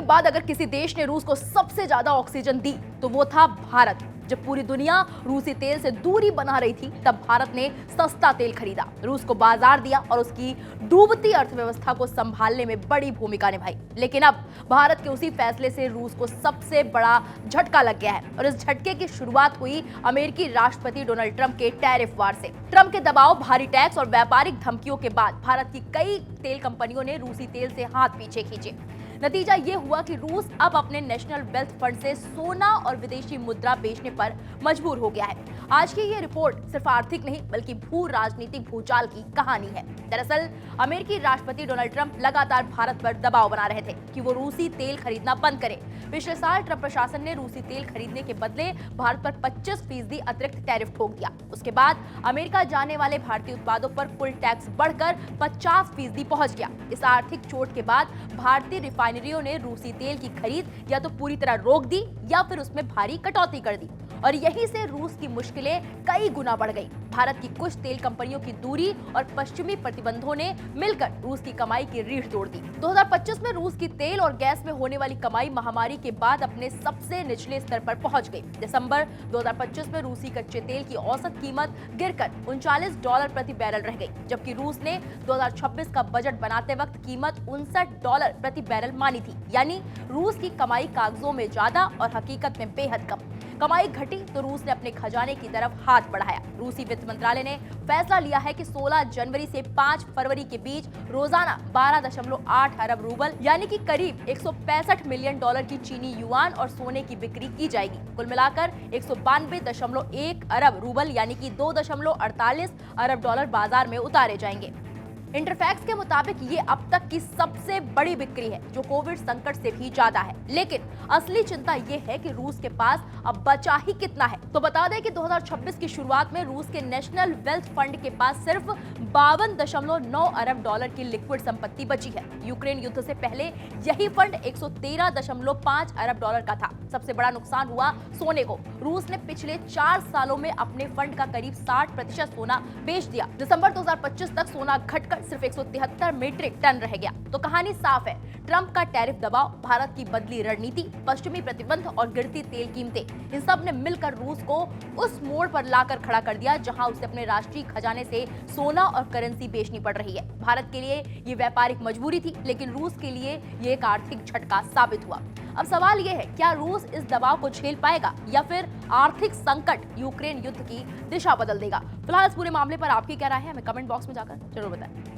बाद अगर किसी देश ने रूस को सबसे ज्यादा ऑक्सीजन दी तो वो था भारत। जब पूरी दुनिया रूसी तेल से दूरी बना रही थी तब भारत ने सस्ता तेल खरीदा, रूस को बाजार दिया और उसकी डूबती अर्थव्यवस्था को संभालने में बड़ी भूमिका निभाई। लेकिन अब भारत के उसी फैसले से रूस को सबसे बड़ा झटका लग गया है और इस झटके की शुरुआत हुई अमेरिकी राष्ट्रपति डोनाल्ड ट्रंप के टैरिफ वार से। ट्रंप के दबाव, भारी टैक्स और व्यापारिक धमकियों के बाद भारत की कई तेल कंपनियों ने रूसी तेल से हाथ पीछे खींचे। नतीजा ये हुआ कि रूस अब अपने नेशनल वेल्थ फंड से सोना और विदेशी मुद्रा बेचने पर मजबूर हो गया है। आज की ये रिपोर्ट सिर्फ आर्थिक नहीं बल्कि भू राजनीतिक भूचाल की कहानी है। दरअसल अमेरिकी राष्ट्रपति डोनाल्ड ट्रंप लगातार भारत पर दबाव बना रहे थे कि वो रूसी तेल खरीदना बंद करे। पिछले साल ट्रंप प्रशासन ने रूसी तेल खरीदने के बदले भारत पर 25% अतिरिक्त टैरिफ ठोक दिया। उसके बाद अमेरिका जाने वाले भारतीय उत्पादों पर कुल टैक्स बढ़कर 50% पहुंच गया। इस आर्थिक चोट के बाद भारतीय रिफाइनरियों ने रूसी तेल की खरीद या तो पूरी तरह रोक दी या फिर उसमें भारी कटौती कर दी और यहीं से रूस की मुश्किलें कई गुना बढ़ गई। भारत की कुछ तेल कंपनियों की दूरी और पश्चिमी प्रतिबंधों ने मिलकर रूस की कमाई की रीढ़ तोड़ दी। 2025 में रूस की तेल और गैस में होने वाली कमाई महामारी के बाद अपने सबसे निचले स्तर पर पहुंच गई। दिसंबर 2025 में रूसी कच्चे तेल की औसत कीमत गिरकर $39 प्रति बैरल रह गई, जबकि रूस ने 2026 का बजट बनाते वक्त कीमत $59 प्रति बैरल मानी थी। यानी रूस की कमाई कागजों में ज्यादा और हकीकत में बेहद कम। कमाई घटी तो रूस ने अपने खजाने की तरफ हाथ बढ़ाया। रूसी वित्त मंत्रालय ने फैसला लिया है कि 16 जनवरी से 5 फरवरी के बीच रोजाना 12.8 अरब रूबल यानी कि करीब $165 मिलियन की चीनी युआन और सोने की बिक्री की जाएगी। कुल मिलाकर 192.1 अरब रूबल यानी कि 2.48 अरब डॉलर बाजार में उतारे जाएंगे। इंटरफैक्स के मुताबिक ये अब तक की सबसे बड़ी बिक्री है, जो कोविड संकट से भी ज्यादा है। लेकिन असली चिंता ये है कि रूस के पास अब बचा ही कितना है। तो बता दें कि 2026 की शुरुआत में रूस के नेशनल वेल्थ फंड के पास सिर्फ 52.9 अरब डॉलर की लिक्विड संपत्ति बची है। यूक्रेन युद्ध से पहले यही फंड 113.5 अरब डॉलर का था। सबसे बड़ा नुकसान हुआ सोने को। रूस ने पिछले 4 सालों में अपने फंड का करीब 60% सोना बेच दिया। दिसंबर 2025 तक सोना घटकर सिर्फ 173 मीट्रिक टन रह गया। तो कहानी साफ है, ट्रंप का टैरिफ दबाव, भारत की बदली रणनीति, पश्चिमी प्रतिबंध और गिरती तेल कीमतें, इन सब ने मिलकर रूस को उस मोड़ पर लाकर खड़ा कर दिया जहां उसे अपने राष्ट्रीय खजाने से सोना और करेंसी बेचनी पड़ रही है। भारत के लिए ये व्यापारिक मजबूरी थी, लेकिन रूस के लिए ये एक आर्थिक झटका साबित हुआ। अब सवाल ये है, क्या रूस इस दबाव को झेल पाएगा या फिर आर्थिक संकट यूक्रेन युद्ध की दिशा बदल देगा? फिलहाल इस पूरे मामले पर आपकी क्या राय है, हमें कमेंट बॉक्स में जाकर जरूर बताएं।